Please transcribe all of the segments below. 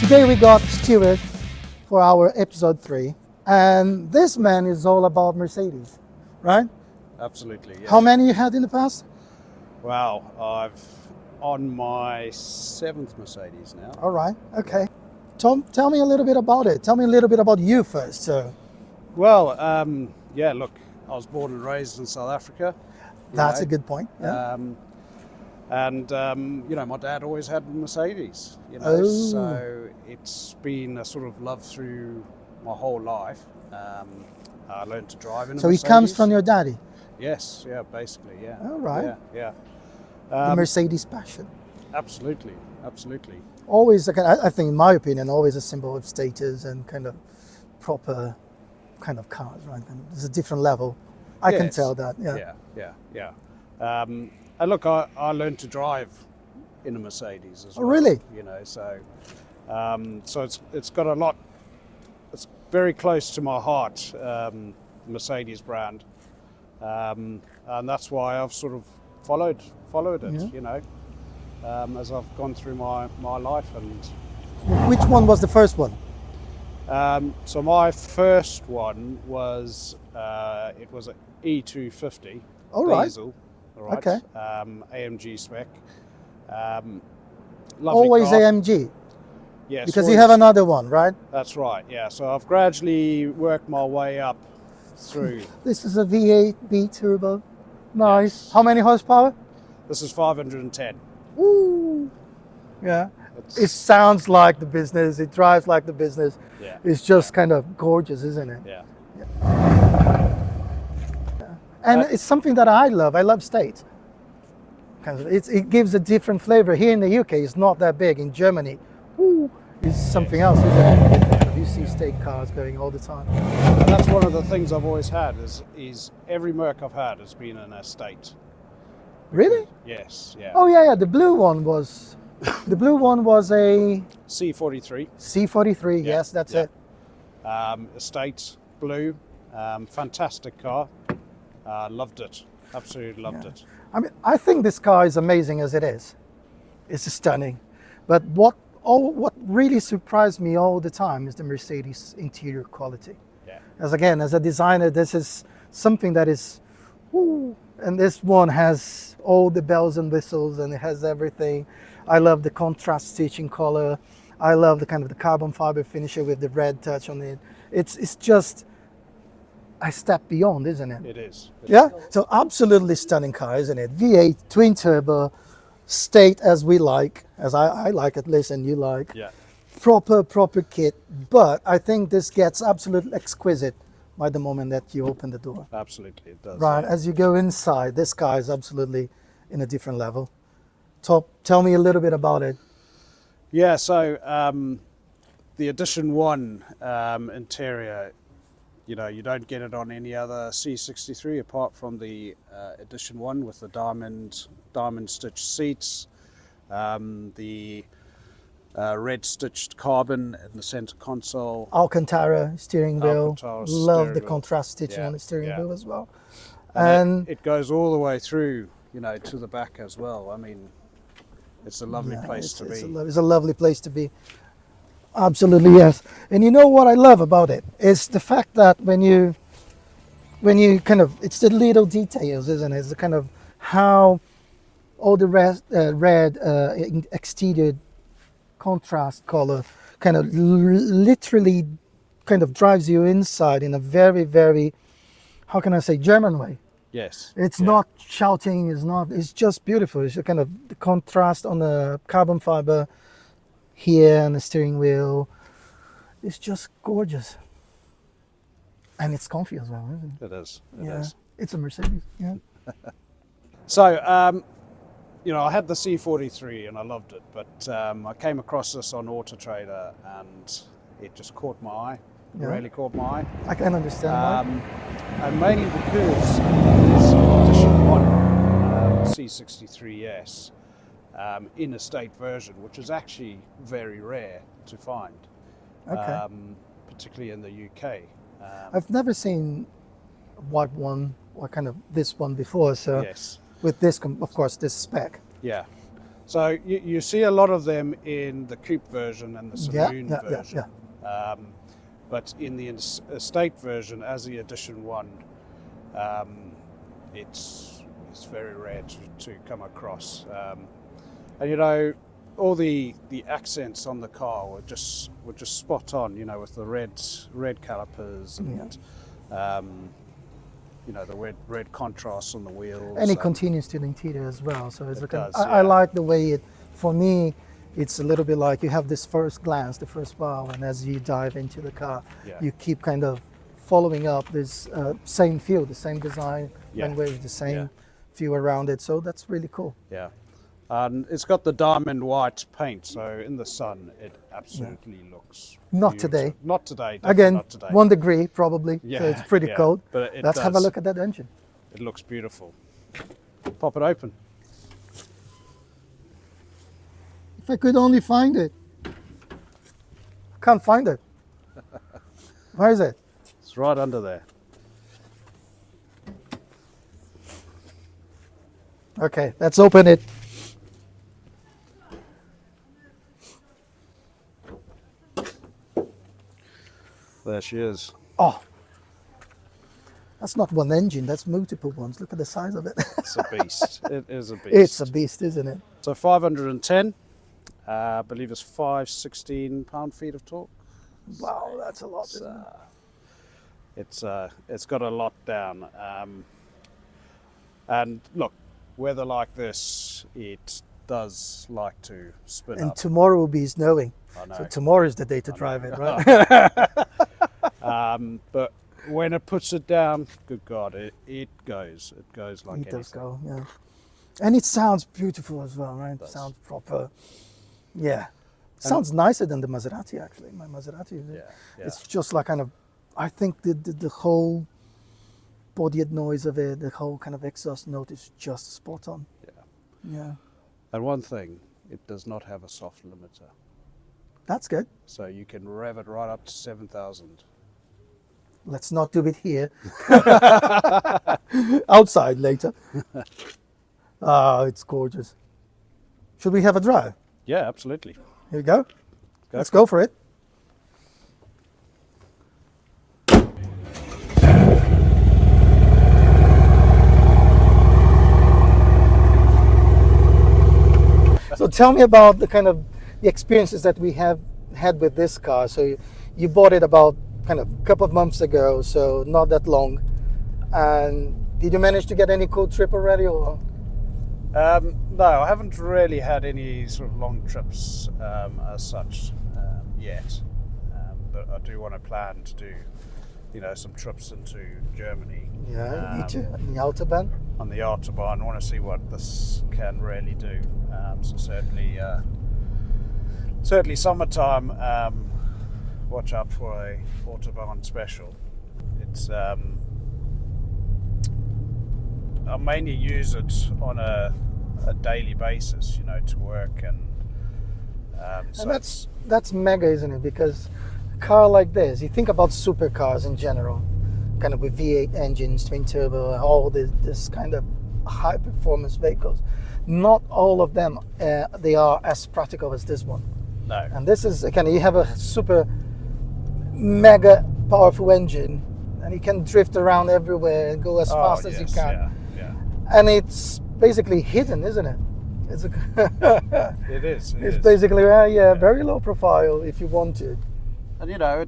Today we got Stuart for our episode 3, and this man is all about Mercedes, right? Absolutely. Yeah. How many you had in the past? Wow, I've on my 7th Mercedes now. All right, okay. Tom, tell me a little bit about it. Tell me a little bit about you first. Well, yeah, look, I was born and raised in South Africa. That's a good point. Yeah. You know, my dad always had a Mercedes, you know, Oh. so it's been a sort of love through my whole life. I learned to drive in a So he Mercedes. comes from your daddy, Yes, yeah, basically, yeah. All right. Yeah. the Mercedes passion. Absolutely, absolutely. Always, I think in my opinion, always a symbol of status and kind of proper kind of cars, right? And it's a different level. I can Yes. tell that, yeah. Yeah. And look, I learned to drive in a Mercedes as Oh, well. really? You know, so it's got a lot. It's very close to my heart, Mercedes brand, and that's why I've sort of followed it. Yeah. You know, as I've gone through my life and. Which one was the first one? So my first one was it was an E250 All right. diesel, all right, Okay. AMG spec. Lovely Always car. AMG, Yes, because you have always. another one, right? That's right. Yeah. So I've gradually worked my way up through. This is a V8 BiTurbo. Nice. Yes. How many horsepower? This is 510. Ooh. Yeah. It's, It sounds like the business. It drives like the business. yeah. It's just kind of gorgeous, isn't it? Yeah. And it's something that I love. I love state. It gives a different flavor. Here in the UK, it's not that big. In Germany, it's something else, isn't it? You see state cars going all the time. And that's one of the things I've always had is every Merc I've had has been an estate. Really? Yes. Yeah. Oh yeah. The blue one was. The blue one was a C63. C63. Yeah, Yes, that's yeah. it. Estate blue, fantastic car. Loved it, absolutely loved Yeah. it. I mean, I think this car is amazing as it is. It's stunning. But what really surprised me all the time is the Mercedes interior quality. Yeah, As a designer, this is something that is, and this one has all the bells and whistles, and it has everything. I love the contrast stitching color. I love the kind of the carbon fiber finisher with the red touch on it. It's just a step beyond, isn't it? it is. Yeah, so absolutely stunning car, isn't it? V8 twin turbo, state as we like, as I like at least, and you like. Yeah, Proper kit, but I think this gets absolutely exquisite by the moment that you open the door. absolutely, it does. Right, yeah. as you go inside, this car is absolutely in a different level. Tell me a little bit about it. Yeah, so the Edition 1 interior, you know, you don't get it on any other C63 apart from the Edition 1 with the diamond stitched seats, the red stitched carbon in the center console. Alcantara steering wheel. Alcantara Love steering the wheel. contrast stitching Yeah, on the steering yeah. wheel as well. And And it goes all the way through, you know, to the back as well. I mean, it's a lovely place to be. It's a lovely place to be. Absolutely, yes. And you know what I love about it is the fact that when you kind of, it's the little details, isn't it? It's the kind of how all the red exterior contrast color kind of literally kind of drives you inside in a very, very, how can I say, German way. Yes. It's yeah. not shouting, it's just beautiful. It's kind of the contrast on the carbon fiber here and the steering wheel. It's just gorgeous. And it's comfy as well, isn't it? It is. It Yeah. is. It's a Mercedes, yeah. So, you know, I had the C43 and I loved it, but I came across this on Auto Trader and it just caught my eye. Yeah. Really caught my eye. I can understand why. And mainly because it's Edition 1 C63s in a state version, which is actually very rare to find, Okay. particularly in the UK. I've never seen what kind of this one before, so Yes. with this, of course, this spec. Yeah. So you see a lot of them in the coupe version and the saloon version. But in the estate version, as the Edition 1, it's very rare to come across. And you know, all the accents on the car were just spot on. You know, with the red calipers and you know, the red contrast on the wheels. And it continues to the interior as well. So it's does, I like the way it. For me, it's a little bit like you have this first glance, the first wow, and as you dive into the car, you keep kind of following up this same feel, the same design, language, the same feel around it. So that's really cool. Yeah. It's got the diamond white paint, so in the sun it absolutely looks not beautiful. today. Not today. Again, not today. 1 degree probably, Yeah, so it's pretty cold. But Let's have a look at that engine. It looks beautiful. Pop it open. If I could only find it. Can't find it. Where is it? It's right under there. Okay, let's open it. There she is. Oh, that's not one engine, that's multiple ones. Look at the size of it. It's a beast. It is a beast. It's a beast, isn't it? So 510, I believe it's 516 pound-feet of torque. Wow, that's a lot. Isn't it? It's got a lot down. And look, weather like this, it does like to spin And up. tomorrow will be snowing. I know. So tomorrow is the day to drive it, right? But when it puts it down, good God, it goes. It goes like It does anything. go, yeah. And it sounds beautiful as well, right? It does. sounds proper. Yeah. Sounds nicer than the Maserati, actually. My Maserati, it's just like kind of, I think the whole bodied noise of it, the whole kind of exhaust note is just spot on. Yeah. And one thing, it does not have a soft limiter. That's good. So you can rev it right up to 7,000. Let's not do it here. Outside later. Oh, it's gorgeous. Should we have a drive? Yeah, absolutely. Here we go. Let's go for it. So tell me about the kind of the experiences that we have had with this car. So you bought it about kind of a couple of months ago, so not that long. And did you manage to get any cool trip already, or? No, I haven't really had any sort of long trips as such yet, but I do want to plan to do, you know, some trips into Germany. Yeah, me too. In the Autobahn. On the Autobahn, I want to see what this can really do. So certainly summertime. Watch out for a Autobahn special. It's I mainly use it on a daily basis, you know, to work and And that's mega, isn't it? Because a car like this, you think about supercars in general, kind of with V8 engines, twin turbo, all this kind of high performance vehicles. Not all of them they are as practical as this one. No. And this is kind of, you have a super mega powerful engine, and you can drift around everywhere and go as fast as you can. Yeah. And it's basically hidden, isn't it? It's It is. It's basically very low profile if you want to. And you know,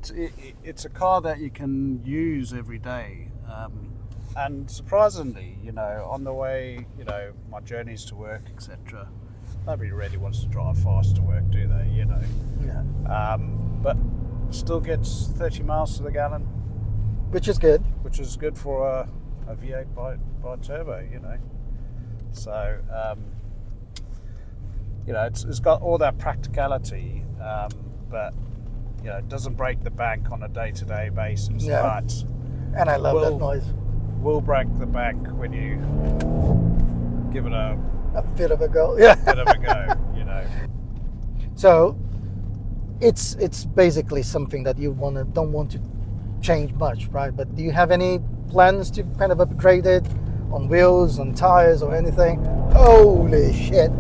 it's a car that you can use every day. And surprisingly, you know, on the way, you know, my journeys to work, etc. Nobody really wants to drive fast to work, do they? You know. Yeah. But still gets 30 miles to the gallon, Which is good. which is good for a V8 BiTurbo, you know. So, you know, it's got all that practicality, but you know, it doesn't break the bank on a day-to-day basis. Yeah. But And I love that noise. will break the bank when you give it a A bit of a go. Yeah. bit of a go, you know. So it's basically something that you don't want to change much, right? But do you have any plans to kind of upgrade it on wheels, on tires, or anything? Holy shit!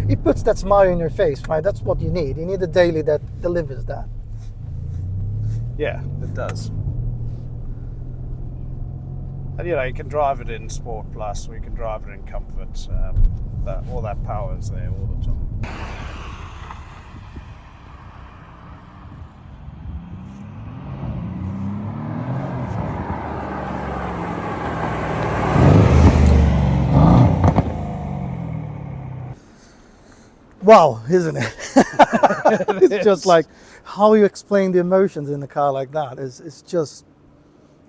It puts that smile in your face, right? That's what you need. You need a daily that delivers that. Yeah, it does. And you know, you can drive it in Sport Plus, or you can drive it in Comfort. All that power is there all the time. Wow, isn't it? It's just like how you explain the emotions in a car like that is just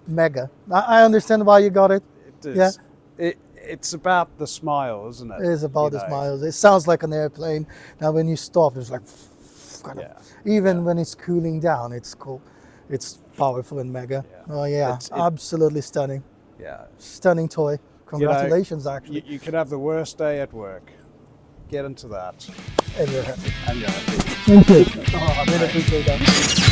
mega. I understand why you got it. It is. Yeah. It's about the smile, isn't it? It is about You the know? smiles. It sounds like an airplane. Now when you stop, it's like kind of, even when it's cooling down, it's cool. It's powerful and mega. Yeah. Oh yeah, absolutely stunning. Yeah. Stunning toy. Congratulations, You know, actually. you could have the worst day at work. Get into that. And you're happy. And you're happy. Thank you. Oh, I really appreciate that.